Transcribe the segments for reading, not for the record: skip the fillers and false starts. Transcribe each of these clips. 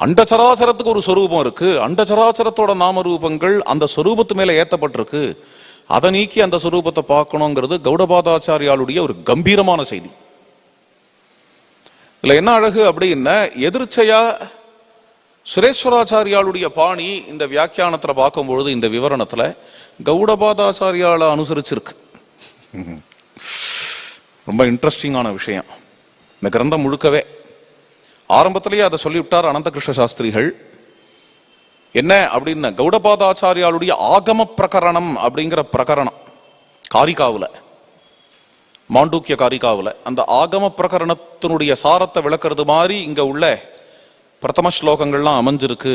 அண்டச்சராச்சரத்துக்கு ஒரு சொரூபம் இருக்கு, அண்டச்சராச்சரத்தோட நாம ரூபங்கள் அந்த சொரூபத்து மேல ஏத்தப்பட்டிருக்கு, அதை நீக்கி அந்த சொரூபத்தை பார்க்கணுங்கிறது கௌடபாதாச்சாரியாளுடைய ஒரு கம்பீரமான செய்தி. இதுல என்ன அழகு அப்படின்னா, எதிர்ச்சையா சுரேஸ்வராச்சாரியாளுடைய பாணி இந்த வியாக்கியானத்துல பார்க்கும்பொழுது இந்த விவரணத்துல கௌடபாதாச்சாரியால அனுசரிச்சிருக்கு. ரொம்ப இன்ட்ரெஸ்டிங்கான விஷயம். இந்த கிரந்தம் முழுக்கவே ஆரம்பத்திலேயே அதை சொல்லிவிட்டார் அனந்த கிருஷ்ண சாஸ்திரிகள். என்ன அப்படின்னா, கௌடபாதாச்சாரியாளுடைய ஆகம பிரகரணம் அப்படிங்கிற பிரகரணம் காரிகாவுல, மாண்டூக்கிய காரிகாவுல அந்த ஆகம பிரகரணத்தினுடைய சாரத்தை விளக்குறது மாதிரி இங்க உள்ள பிரதம ஸ்லோகங்கள்லாம் அமைஞ்சிருக்கு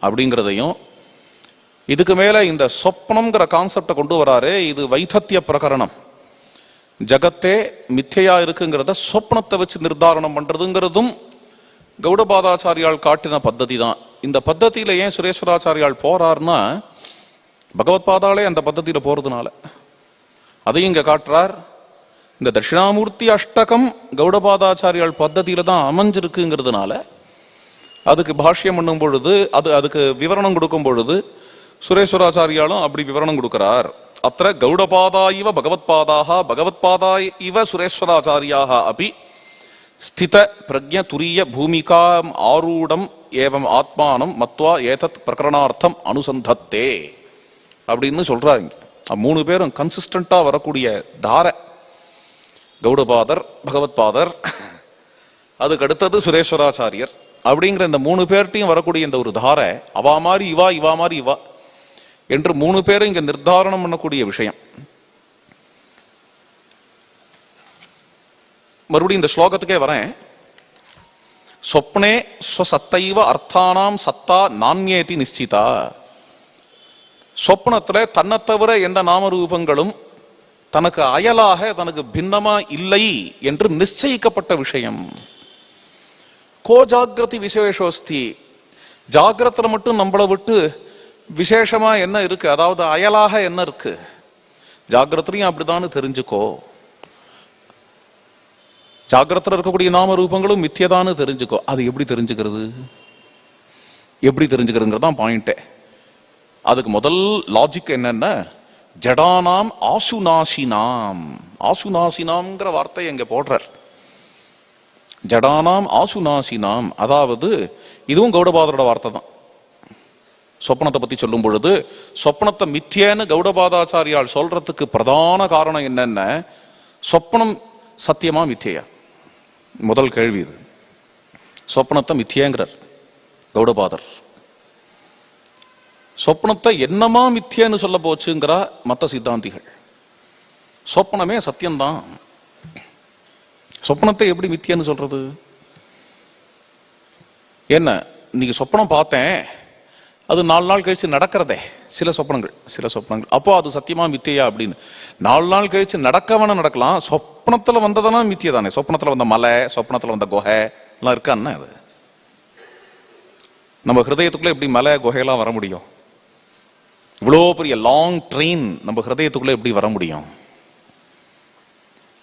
அப்படிங்கிறதையும், இதுக்கு மேல இந்த சொப்னம்ங்கிற கான்செப்டை கொண்டு வராரு. இது வைத்தத்திய பிரகரணம், ஜகத்தே மித்தையா இருக்குங்கிறத சொப்னத்தை வச்சு நிர்தாரணம் பண்றதுங்கிறதும் கௌடபாதாச்சாரியால் காட்டின பத்ததி தான். இந்த பத்ததியில ஏன் சுரேஸ்வராச்சாரியால் போறார்னா, பகவத்பாதாலே அந்த பத்ததியில போறதுனால அதையும் இங்க காட்டுறார். இந்த தட்சிணாமூர்த்தி அஷ்டகம் கௌடபாதாச்சாரியால் பத்ததியில தான் அமைஞ்சிருக்குங்கிறதுனால அதுக்கு பாஷ்யம் பண்ணும் பொழுது, அதுக்கு விவரணம் கொடுக்கும் பொழுது சுரேஸ்வராச்சாரியாலும் அப்படி விவரணம் கொடுக்கிறார். அத்த கௌடபாதா இவ பகவத்பாதாக பகவத்பாதா இவ சுரேஸ்வராச்சாரியாக அப்படி ஸ்தித பிரஜ்ஞ துரிய பூமிகா ஆரூடம் ஏவம் ஆத்மானம் மத்வா ஏதத் பிரகரணார்த்தம் அனுசந்தத்தே அப்படின்னு சொல்றாங்க. மூணு பேரும் கன்சிஸ்டண்டா வரக்கூடிய தார, கௌடபாதர், பகவத்பாதர், அதுக்கு அடுத்தது சுரேஸ்வராச்சாரியர் அப்படிங்கிற இந்த மூணு பேர்ட்டையும் வரக்கூடிய இந்த ஒரு தார, அவா மாதிரி இவா, இவா மாதிரி இவா என்று மூணு பேரும் இங்க நிர்தாரணம் பண்ணக்கூடிய விஷயம். மறுபடியும் இந்த ஸ்லோகத்துக்கே வரேன். சொப்னே ஸ்வசத்தைவ அர்த்தானாம் சத்தா நான்யேதி நிச்சிதா. சொப்னத்துல தன்னை தவிர எந்த நாமரூபங்களும் தனக்கு அயலாக தனக்கு பின்னமா இல்லை என்று நிச்சயிக்கப்பட்ட விஷயம். கோ ஜாகிரதி விசேஷோஸ்தி. ஜாகிரத்துல மட்டும் நம்மளை விட்டு விசேஷமா என்ன இருக்கு, அதாவது அயலாக என்ன இருக்கு, ஜாகிரத்திலையும் அப்படிதான் தெரிஞ்சுக்கோ. ஜாகிரத்தில் இருக்கக்கூடிய நாம ரூபங்களும் மித்தியதான்னு தெரிஞ்சுக்கோ. அது எப்படி தெரிஞ்சுக்கிறது, எப்படி தெரிஞ்சுக்கிறதுங்கிறது தான் பாயிண்டே. அதுக்கு முதல் லாஜிக் என்னன்னா, ஜடானாம் ஆசுநாசினாம். ஆசுநாசினாம்ங்கிற வார்த்தை எங்க போடுறார். ஜடானாம் ஆசுநாசினாம், அதாவது இதுவும் கௌடபாதரோட வார்த்தை தான். சொப்னத்தை பத்தி சொல்லும் பொழுது சொப்னத்தை மித்தியன்னு கௌடபாதாச்சாரியால் சொல்றதுக்கு பிரதான காரணம் என்னன்னா, சொப்னம் சத்தியமா மித்தியா? முதல் கேள்வி இது. சொப்னத்தை மித்தியங்கிறார் கௌடபாதர். சொப்னத்தை என்னமா மித்தியன்னு சொல்ல போச்சுங்கிறா மற்ற சித்தாந்திகள். சொப்னமே சத்தியம்தான், சொப்னத்தை எப்படி மித்தியன்னு சொல்றது? என்ன, இன்னைக்கு சொப்னம் பார்த்தேன், அது 4 நாள் கழிச்சு நடக்கிறதே சில சொப்பனங்கள், அப்போ அது சத்தியமா மித்தியா அப்படின்னு. 4 நாள் கழிச்சு நடக்கவன நடக்கலாம், சொப்னத்துல வந்ததெல்லாம் மித்திய தானே. சொப்னத்துல வந்த மலை, சொப்னத்துல வந்த குகை எல்லாம் இருக்கான்னு, அது நம்ம ஹிருதயத்துக்குள்ள எப்படி மலை குகையெல்லாம் வர முடியும்? இவ்வளோ பெரிய லாங் ட்ரெயின் நம்ம ஹிருதயத்துக்குள்ள எப்படி வர முடியும்?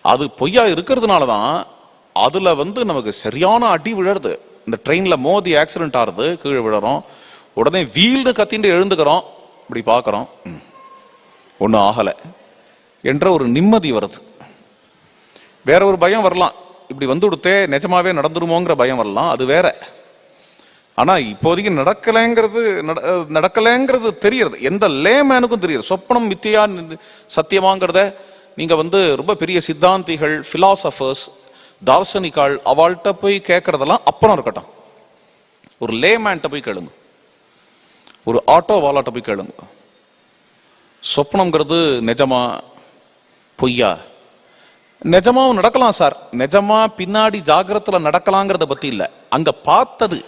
அது பொய்யா இருக்கிறதுனாலதான் அதுல நமக்கு சரியான அடி விழருது. இந்த ட்ரெயின்ல மோதி ஆக்சிடென்ட் ஆறுது, கீழே விழறோம், உடனே வீல்னு கத்திட்டு எழுந்துக்கிறோம், இப்படி பார்க்குறோம், ஒன்றும் ஆகலை என்ற ஒரு நிம்மதி வருது. வேற ஒரு பயம் வரலாம், இப்படி வந்து கொடுத்தே நிஜமாவே நடந்துருமோங்கிற பயம் வரலாம், அது வேற. ஆனா இப்போதைக்கு நடக்கலைங்கிறது தெரியுது, எந்த லேமேனுக்கும் தெரியுது. சொப்பனம் மித்தியா சத்தியமாங்கிறத நீங்க ரொம்ப பெரிய சித்தாந்திகள், பிலாசபர்ஸ், தார்சனிக்காள் அவள்கிட்ட போய் கேட்கறதெல்லாம் அப்புறம் இருக்கட்டும். ஒரு லேமேன்ட்ட போய் கேளுங்க, ஒரு ஆட்டோ வாலாட்ட போய் கேளுங்க, சொப்னம்ங்கிறது நிஜமா பொய்யா? நிஜமாவும் நடக்கலாம் சார், நிஜமா பின்னாடி ஜாகிரத்துல நடக்கலாங்கிறத பத்தி இல்ல, அங்க பார்த்தது.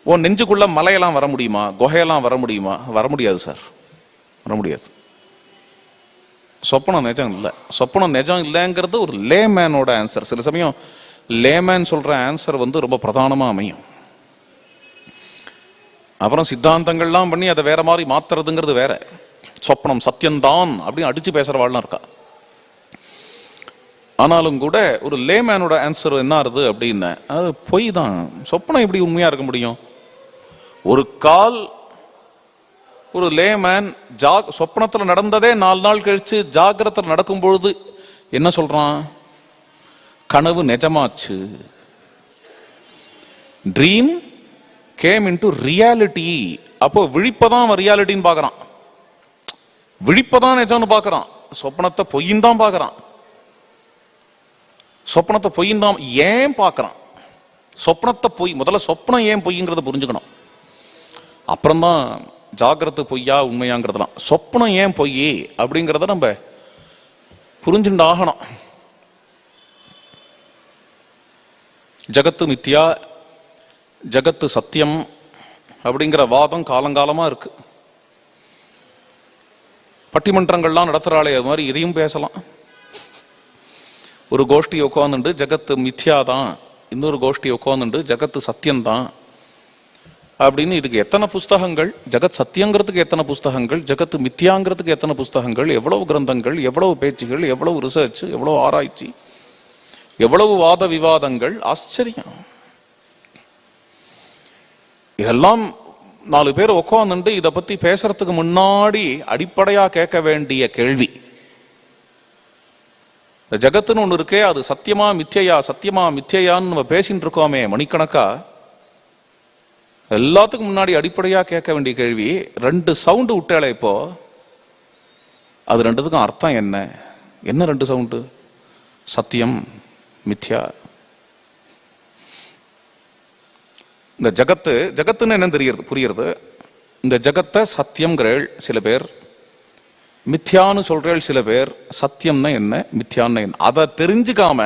உன் நெஞ்சுக்குள்ள மலையெல்லாம் வர முடியுமா, குகையெல்லாம் வர முடியுமா? வர முடியாது சார், வர முடியாது. சொப்பனம் நிஜம் இல்லை, சொப்பனம் நிஜம் இல்லைங்கிறது ஒரு லேமேனோட ஆன்சர். சில சமயம் லேமேன் சொல்ற ஆன்சர் ரொம்ப பிரதானமா அமையும். அப்புறம் சித்தாந்தங்கள்லாம் பண்ணி அதை வேற மாதிரி மாத்துறதுங்கிறது வேற. சொப்பனம் சத்தியம்தான் அப்படின்னு அடிச்சு பேசுறவாள்லாம் இருக்கா. ஆனாலும் கூட ஒரு லேமேனோட ஆன்சர் என்ன ஆறுது அப்படின்னு, அது பொய் தான். சொப்பனம் எப்படி உண்மையா இருக்க முடியும்? ஒரு கால் ஒரு லேமேன் சொப்பனத்துல நடந்ததே 4 நாள் கழிச்சு ஜாகிரத்தில் நடக்கும் பொழுது என்ன சொல்றான்? கனவு நிஜமாச்சு. Dream came into reality. அப்போ விழிப்பதான் ரியாலிட்டின்னு பாக்குறான், விழிப்பதான் நிஜம்னு பாக்குறான், சொப்பனத்தை பொய்ன்னு தான் பாக்குறான். சொப்பனத்தை பொய்ன்னு தான் ஏன் பாக்குறான்? சொப்பனத்தை பொய், முதல்ல சொப்பனம் ஏன் பொய்ங்கிறத புரிஞ்சுக்கணும். அப்புறம்தான் ஜாகிரத பொய்யா உண்மையாங்கிறதுலாம். சொப்பனம் ஏன் பொய் அப்படிங்கிறத நம்ம புரிஞ்சுட்டு ஆகணும். ஜகத்து மித்யா, ஜகத்து சத்தியம் அப்படிங்கிற வாதம் காலங்காலமா இருக்கு. பட்டிமன்றங்கள்லாம் நடத்துறாளே, அது மாதிரி இதையும் பேசலாம். ஒரு கோஷ்டி உட்காந்துண்டு ஜகத்து மித்யா தான், இன்னொரு கோஷ்டி உட்காந்துண்டு ஜகத்து சத்தியம்தான் அப்படின்னு. இதுக்கு எத்தனை புஸ்தகங்கள், ஜகத் சத்தியங்கிறதுக்கு எத்தனை புஸ்தகங்கள், ஜகத்து மித்யாங்கிறதுக்கு எத்தனை புஸ்தகங்கள், எவ்வளவு கிரந்தங்கள், எவ்வளவு பேச்சுகள், எவ்வளவு ரிசர்ச், எவ்வளவு ஆராய்ச்சி, எவ்வளவு வாத விவாதங்கள். ஆச்சரியம். இதெல்லாம் 4 பேர் உட்காந்துண்டு இதை பத்தி பேசுறதுக்கு முன்னாடி அடிப்படையா கேட்க வேண்டிய கேள்வி. ஜகத்துன்னு ஒண்ணு இருக்கே, அது சத்தியமா மித்யா, சத்தியமா மித்யான்னு நம்ம பேசிட்டு இருக்கோமே மணிக்கணக்கா. எல்லாத்துக்கும் முன்னாடி அடிப்படையா கேட்க வேண்டிய கேள்வி, 2 சவுண்டு விட்டாலே இப்போ, அது 2த்துக்கும் அர்த்தம் என்ன? என்ன 2 சவுண்டு? சத்தியம், மித்யா. இந்த ஜகத்துன்னு என்ன தெரியுது, புரியுறது. இந்த ஜகத்தை சத்தியம்ங்கிறேள் சில பேர், மித்யான்னு சொல்றேள் சில பேர். சத்தியம்னா என்ன, மித்யான்னு என்ன, அதை தெரிஞ்சுக்காம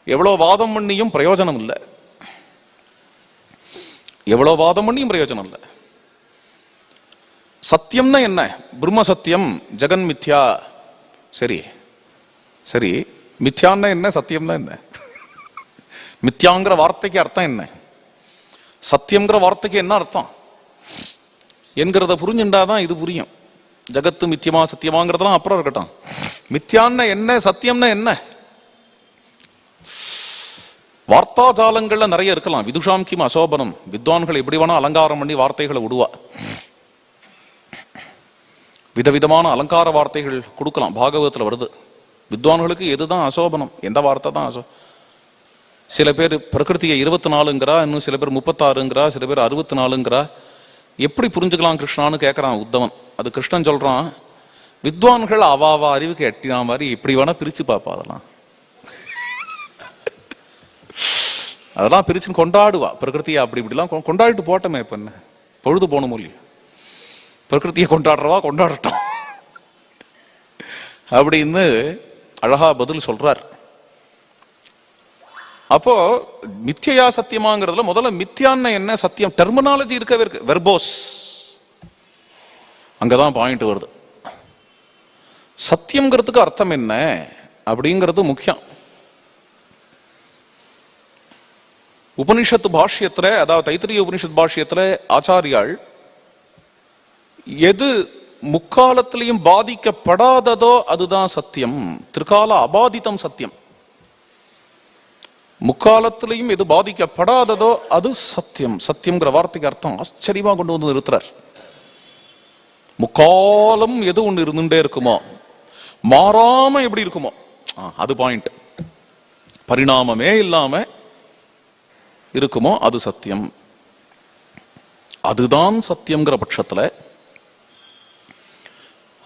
எவ்வளவு வாதம் பண்ணியும் பிரயோஜனம் இல்லை. எவ்வளவு வாதம் பண்ணியும் பிரயோஜனம் இல்லை. சத்தியம்னா என்ன? பிரம்ம சத்தியம், ஜெகன் மித்யா. சரி சரி, மித்யான்னா என்ன, சத்தியம்னா என்ன? மித்யாங்கிற வார்த்தைக்கு அர்த்தம் என்ன, சத்தியம்ங்கிற வார்த்தைக்கு என்ன அர்த்தம் என்கிறத புரிஞ்சுட்டாதான் இது புரியும். ஜகத்து மித்தியமா சத்தியமாங்கிறதெல்லாம் அப்புறம் இருக்கட்டும். மித்யான்னா என்ன, சத்தியம்னா என்ன? வார்த்தாஜாலங்கள்ல நிறைய இருக்கலாம். விதுஷாம் கிம் அசோபனம். வித்வான்கள் எப்படி வேணா அலங்காரம் பண்ணி வார்த்தைகளை விடுவா. விதவிதமான அலங்கார வார்த்தைகள் கொடுக்கலாம். பாகவதத்துல வருது. வித்வான்களுக்கு எதுதான் அசோபனம், எந்த வார்த்தை தான் சில பேர் பிரகிருதியை 24ங்கிறா, இன்னும் சில பேர் 36ங்கிறா, சில பேர் 64ங்கிறா. எப்படி புரிஞ்சுக்கலாம் கிருஷ்ணான்னு கேட்கறான் உத்தவன். அது கிருஷ்ணன் சொல்றான், வித்வான்கள் அவாவா அறிவுக்கு எட்டினா மாதிரி இப்படி வேணா பிரிச்சு பாப்பா. அதெல்லாம் பிரிச்சு கொண்டாடுவா. பிரகிருத்தியை அப்படி இப்படிலாம் கொண்டாடிட்டு போட்டோமே, இப்ப என்ன பொழுது போகணும் இல்லையா? பிரகிருத்தியை கொண்டாடுறவா கொண்டாடட்டும் அப்படின்னு அழகா பதில் சொல்றார். அப்போ மித்யா சத்தியமாங்கிறதுல முதல்ல மித்யான்னு என்ன, சத்தியம் டெர்மினாலஜி இருக்கவே இருக்கு. வெர்போஸ் அங்கதான் பாயிண்ட் வருது. சத்தியம்ங்கிறதுக்கு அர்த்தம் என்ன அப்படிங்கிறது முக்கியம். உபனிஷத்து பாஷ்யத்துல, அதாவது தைத்திரிய உபனிஷத் பாஷ்யத்துல ஆச்சாரியாள் எது முக்காலத்திலையும் பாதிக்கப்படாததோ அதுதான் சத்தியம். திரிகால அபாதிதம் சத்தியம். முக்காலத்திலையும் எது பாதிக்கப்படாததோ அது சத்தியம். சத்தியம்ங்கிற வார்த்தைக்கு அர்த்தம் ஆச்சரியமா கொண்டு வந்து நிறுத்துறார். முக்காலம் எது ஒண்ணு இருந்துட்டே இருக்குமோ, மாறாம எப்படி இருக்குமோ அது பாயிண்ட். பரிணாமமே இல்லாம இருக்குமோ அது சத்தியம். அதுதான் சத்தியம்ங்கிற பட்சத்துல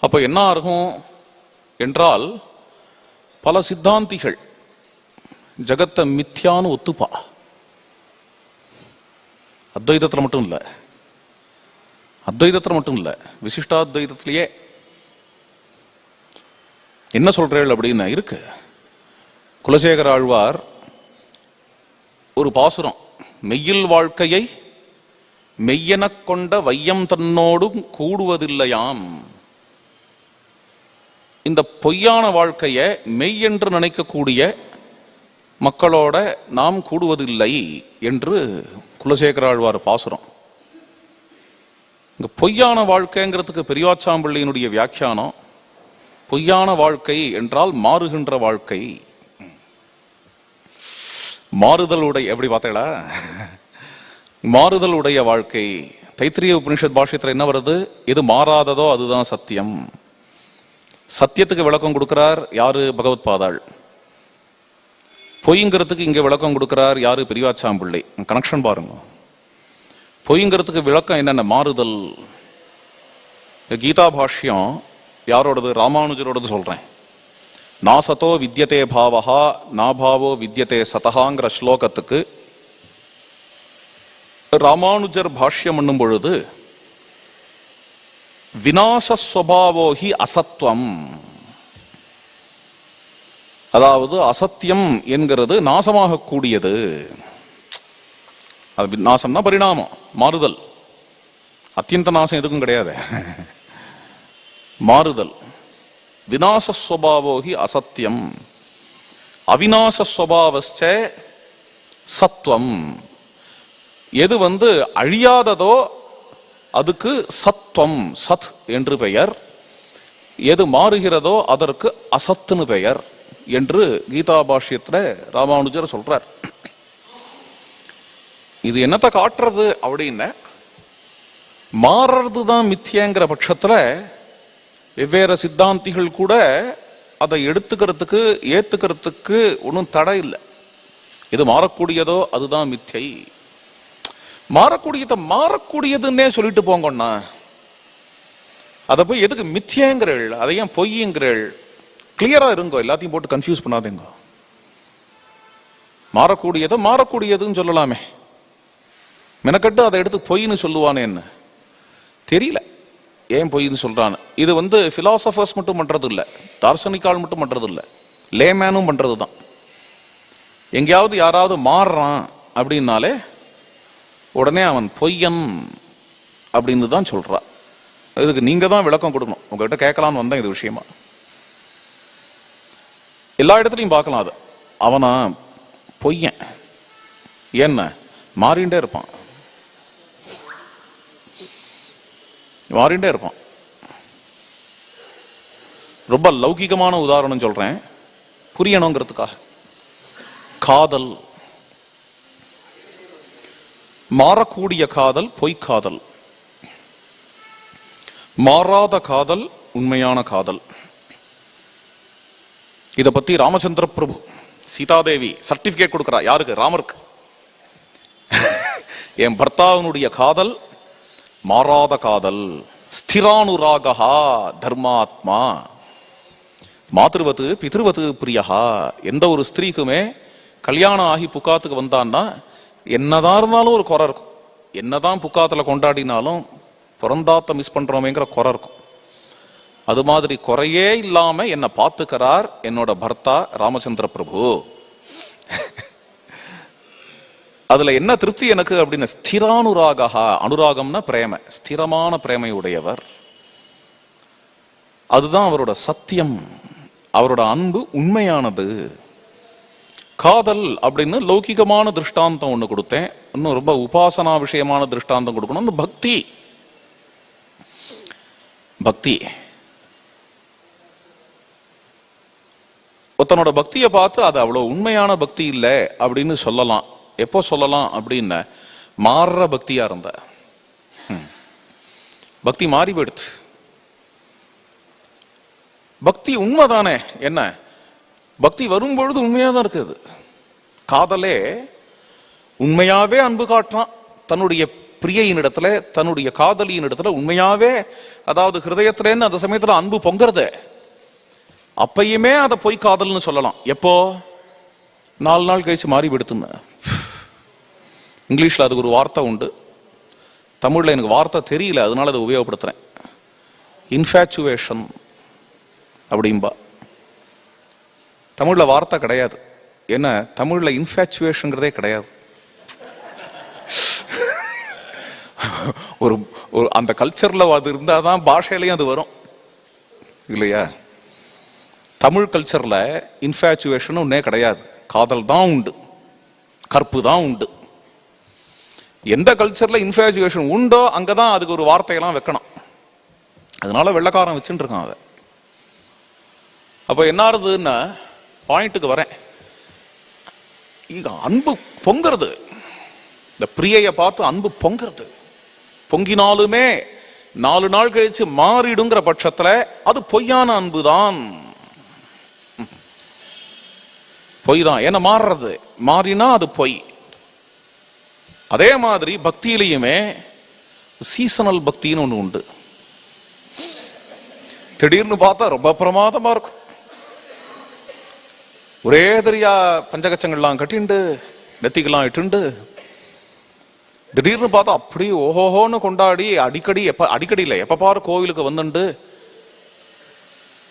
அப்ப என்ன ஆகும் என்றால், பல சித்தாந்திகள் ஜகத்தை மித்யான்னு ஒத்துப்பா. அத்வைதத்துல மட்டும் இல்ல, அத்வைதத்துல மட்டும் இல்ல, விசிஷ்டாத்வைதத்திலேயே என்ன சொல்றேள் அப்படின்னு இருக்கு. குலசேகர ஆழ்வார் ஒரு பாசுரம், மெய்யில் வாழ்க்கையை மெய்யெனக் கொண்ட வையம் தன்னோடும் கூடுவதில்லையாம். இந்த பொய்யான வாழ்க்கைய மெய் என்று நினைக்கக்கூடிய மக்களோட நாம் கூடுவதில்லை என்று குலசேகர ஆழ்வார் பாசுரம். இங்க பொய்யான வாழ்க்கைங்கிறதுக்கு பெரியாச்சாம்பிள்ளையினுடைய வியாக்கியானம், பொய்யான வாழ்க்கை என்றால் மாறுகின்ற வாழ்க்கை, மாறுதலுடைய, எப்படி பார்த்தேடா, மாறுதலுடைய வாழ்க்கை. தைத்திரிய உபனிஷத் பாஷ்யத்துல என்ன வருது? எது மாறாததோ அதுதான் சத்தியம். சத்தியத்துக்கு விளக்கம் கொடுக்கிறார் யாரு? பகவத் பாதாள். பொய்ங்கிறதுக்கு இங்க விளக்கம் கொடுக்கிறார் யாரு? பெரியவாச்சாம்பிள்ளை. கனெக்ஷன் பாருங்க. பொய்ங்கிறதுக்கு விளக்கம் என்னென்ன? மாறுதல். கீதா பாஷ்யம் யாரோடது? ராமானுஜரோடது சொல்றேன். நாசத்தோ வித்யதே பாவஹா நாபாவோ வித்யதே சதஹாங்கிற ஸ்லோகத்துக்கு ராமானுஜர் பாஷ்யம் பண்ணும் பொழுது விநாசஸ்வபாவோஹி அசத்வம், அதாவது அசத்தியம் என்கிறது நாசமாக கூடியது. அது நாசம்னா பரிணாமம், மாறுதல். அத்தியந்த நாசம் எதுக்கும் கிடையாது, மாறுதல். விநாசஸ்வபாவோஹி அசத்தியம் அவிநாசஸ்வபாவஸ்ச சத்வம். எது அழியாததோ அதுக்கு சத்வம், சத் என்று பெயர். எது மாறுகிறதோ அதற்கு அசத்துன்னு பெயர் என்று கீதா பாஷ்யத்துல ராமானுஜர் சொல்றார். இது என்னத்தை காட்டுறது அப்படின்னா, மாறுறதுதான் மித்தியங்கிற பட்சத்துல வெவ்வேறு சித்தாந்திகள் கூட அதை எடுத்துக்கிறதுக்கு ஏத்துக்கிறதுக்கு ஒன்றும் தடை இல்லை. இது மாறக்கூடியதோ அதுதான் மித்தியை. மாறக்கூடியதை மாறக்கூடியதுன்னே சொல்லிட்டு போங்கண்ணா, அதை போய் எதுக்கு மித்தியங்கிறள், அதை ஏன் பொய்யுங்கிறள்? கிளியரா இருங்கோ, எல்லாத்தையும் போட்டு கன்ஃபியூஸ் பண்ணாதீங்க. மாறக்கூடியதை மாறக்கூடியதுன்னு சொல்லலாமே, மெனக்கட்டு அதை எடுத்து பொய்ன்னு சொல்லுவானே என்ன தெரியல, ஏன் பொய்ன்னு சொல்றான்னு. இது பிலாசபர்ஸ் மட்டும் பண்றது இல்லை, தார்சனிக்கால் மட்டும் பண்றது இல்லை, லேமேனும் பண்றது தான். எங்கேயாவது யாராவது மாறுறான் அப்படின்னாலே உடனே அவன் பொய்யன் அப்படின்னு தான் சொல்றா. இதுக்கு நீங்க தான் விளக்கம் கொடுக்கணும். உங்ககிட்ட கேட்கலான்னு வந்தேன் இது விஷயமா. எல்லா இடத்துலையும் பார்க்கலாம் அது. அவனா பொய்யன், என்ன மாறிண்டே இருப்பான், மாறிண்டே இருப்பான். ரொம்ப லௌகிகமான உதாரணம் சொல்றேன் புரியணுங்கிறதுக்காக. காதல், மாறக்கூடிய காதல் பொய்க்காதல், மாறாத காதல் உண்மையான காதல். இத பத்தி ராமச்சந்திர பிரபு சீதாதேவி சர்டிபிகேட் கொடுக்கிறா. யாருக்கு? ராமருக்கு. என் பர்த்தாவினுடைய காதல் மாறாத காதல், ஸ்திரானுராகா தர்மாத்மா மாத்ருவது பித்ருவது பிரியஹா. எந்த ஒரு ஸ்திரீக்குமே கல்யாணம் ஆகி புக்காத்துக்கு வந்தான்னா என்னதான் இருந்தாலும் ஒரு குறை இருக்கும். என்னதான் புக்காத்துல கொண்டாடினாலும் பிறந்தாத்த மிஸ் பண்றோமேங்கிற குறை இருக்கும். அது மாதிரி குறையே இல்லாம என்னை பார்த்துக்கிறார் என்னோட பர்த்தா ராமச்சந்திர பிரபு. அதுல என்ன திருப்தி எனக்கு அப்படின்னு, ஸ்திரானுராகா. அனுராகம்னா பிரேம, ஸ்திரமான பிரேமையுடையவர். அதுதான் அவரோட சத்தியம், அவரோட அன்பு உண்மையானது. காதல் அப்படின்னு லௌகிகமான திருஷ்டாந்தம் ஒண்ணு கொடுத்தேன். இன்னும் ரொம்ப உபாசனா விஷயமான திருஷ்டாந்தம் கொடுக்கணும். அந்த பக்தி, பக்தி ஒருத்தனோட பக்தியை பார்த்து அது அவ்வளவு உண்மையான பக்தி இல்லை அப்படின்னு சொல்லலாம். எப்போ சொல்லலாம் அப்படின்னா, மாறுற பக்தியா இருந்த பக்தி மாறி போயிடுது. பக்தி உண்மைதானே, என்ன பக்தி வரும்பொழுது உண்மையா தான் இருக்குது. காதலே உண்மையாவே அன்பு காட்டுறான் தன்னுடைய பிரியையின் இடத்துல, தன்னுடைய காதலியின் இடத்துல உண்மையாவே, அதாவது ஹிருதயத்திலேன்னு அந்த சமயத்துல அன்பு பொங்குறது. அப்பயுமே அதை போய் காதல்னு சொல்லலாம். எப்போ? 4 நாள் கழிச்சு மாறி விடுத்துன்னு. இங்கிலீஷ்ல அதுக்கு ஒரு வார்த்தை உண்டு, தமிழ்ல எனக்கு வார்த்தை தெரியல, அதனால அதை உபயோகப்படுத்துறேன். இன்ஃபேச்சுவேஷன் அப்படின்பா. தமிழ்ல வார்த்தை கிடையாது. என்ன, தமிழ்ல இன்ஃபேச்சுவேஷன்ங்கிறதே கிடையாது. ஒரு அந்த கல்ச்சர்ல அது இருந்தாதான் பாஷையிலையும் அது வரும் இல்லையா? தமிழ் கல்ச்சர்ல இன்ஃபேச்சுவேஷன் ஒன்னே கிடையாது. காதல் தான் உண்டு, கற்பு தான் உண்டு. எந்த கல்ச்சர்ல இன்ஃபேச்சுவேஷன் உண்டோ அங்கதான் அதுக்கு ஒரு வார்த்தையெல்லாம் வைக்கணும். அதனால வெள்ளக்காரன் வச்சுட்டு இருக்கான் அதை. அப்ப என்ன ஆறுதுன்னா, பாயிண்ட்டுக்கு வரேன். அன்பு பொங்குறது, இந்த பிரியைய பார்த்து அன்பு பொங்குறது. பொங்கினாலுமே 4 நாள் கழிச்சு மாறிடுங்கிற பட்சத்துல அது பொய்யான அன்பு தான், பொய் தான். ஏன்னா மாறுறது, மாறினா அது பொய். அதே மாதிரி பக்தியிலையுமே சீசனல் பக்தின்னு ஒண்ணு உண்டு. திடீர்னு பார்த்தா ரொம்ப பிரமாதமா இருக்கும், ஒரே தெரியா பஞ்சகச்சங்கள்லாம் கட்டிண்டு நெத்திக்கெல்லாம் இட்டுண்டு திடீர்னு பார்த்தா அப்படி ஓஹோன்னு கொண்டாடி அடிக்கடி இல்லை எப்ப பாரு கோவிலுக்கு வந்துண்டு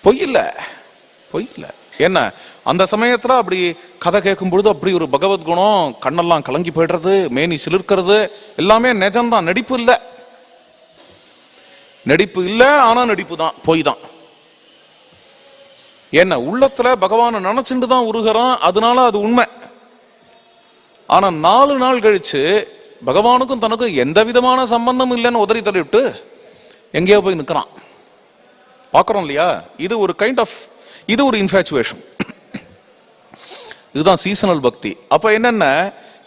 பொய் இல்லை. என்ன அந்த சமயத்துல அப்படி கதை கேட்கும் பொழுது அப்படி ஒரு பகவத் குணம், கண்ணெல்லாம் கலங்கி போயிடுறது, மேனி சிலிர்க்கிறது, எல்லாமே நிஜம்தான், நடிப்பு இல்லை. நடிப்பு இல்லை, ஆனா நடிப்பு தான், பொய் தான். என்ன உள்ளத்துல பகவானை நினைச்சுட்டு தான் உருகிறான், அதனால அது உண்மை. ஆனா 4 நாள் கழிச்சு பகவானுக்கும் தனக்கும் எந்த விதமான சம்பந்தம் இல்லைன்னு உதறி தள்ளிவிட்டு எங்கேயோ போய் நிற்கிறான். பார்க்கிறோம் இல்லையா? இது ஒரு இது ஒரு இன்ஃபேச்சுவேஷன். இதுதான் சீசனல் பக்தி. அப்ப என்னென்ன,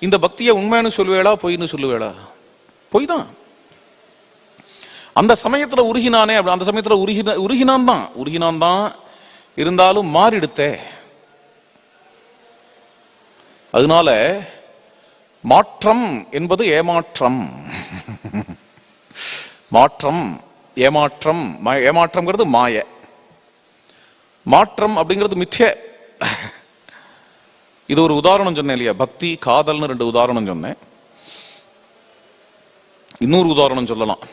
இந்த பக்தியை உண்மைன்னு சொல்லுவேளா பொய்ன்னு சொல்லுவேளா? பொய் தான். அந்த சமயத்துல உருகினானே, அந்த சமயத்துல உருகினான் தான், இருந்தாலும் மாறிடுத்தே. அதனால மாற்றம் என்பது ஏமாற்றம். ஏமாற்றம்ங்கிறது மாய, மாற்றம் அப்படிங்கிறது மித்ய. இது ஒரு உதாரணம் சொன்னேன் இல்லையா, பக்தி காதல்னு 2 உதாரணம் சொன்னேன். இன்னொரு உதாரணம் சொல்லலாம்.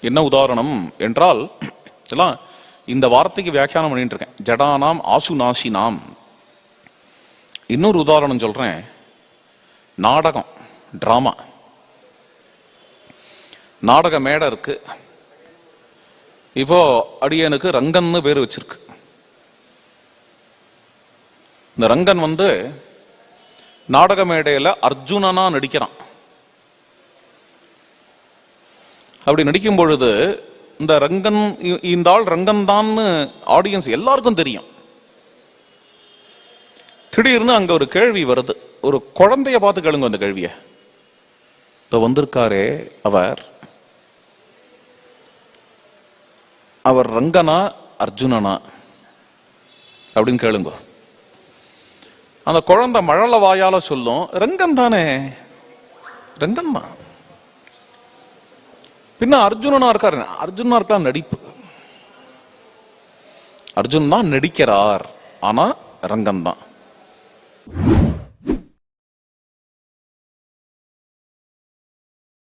என்ன உதாரணம் என்றால், இந்த வார்த்தைக்கு வியாக்கியானம் பண்ணிட்டு இருக்கேன், ஜடானாம் ஆசு நாசினாம். இன்னொரு உதாரணம் சொல்றேன், நாடகம், டிராமா. நாடக மேடை இருக்கு. இப்போ அடியனுக்கு ரங்கன்னு பேர் வச்சிருக்கு. இந்த ரங்கன் நாடக மேடையில அர்ஜுனனா நடிக்கிறான். அப்படி நடிக்கும் பொழுது இந்த ரங்கன், இந்த ஆள் ரங்கன் தான் ஆடியன்ஸ் எல்லாருக்கும் தெரியும். திடீர்னு அங்க ஒரு கேள்வி வருது. ஒரு குழந்தைய பார்த்து கேளுங்க அந்த கேள்விய. இப்ப வந்திருக்காரே அவர் ரங்கனா அர்ஜுனனா அப்படின்னு கேளுங்க. அந்த குழந்தை மழல வாயால சொல்லும், ரங்கன் தானே, ரங்கன் தான். பின்ன அர்ஜுனனா இருக்கார், நடிப்பு. அர்ஜுன் தான் நடிக்கிறார், ஆனா ரங்கன் தான்.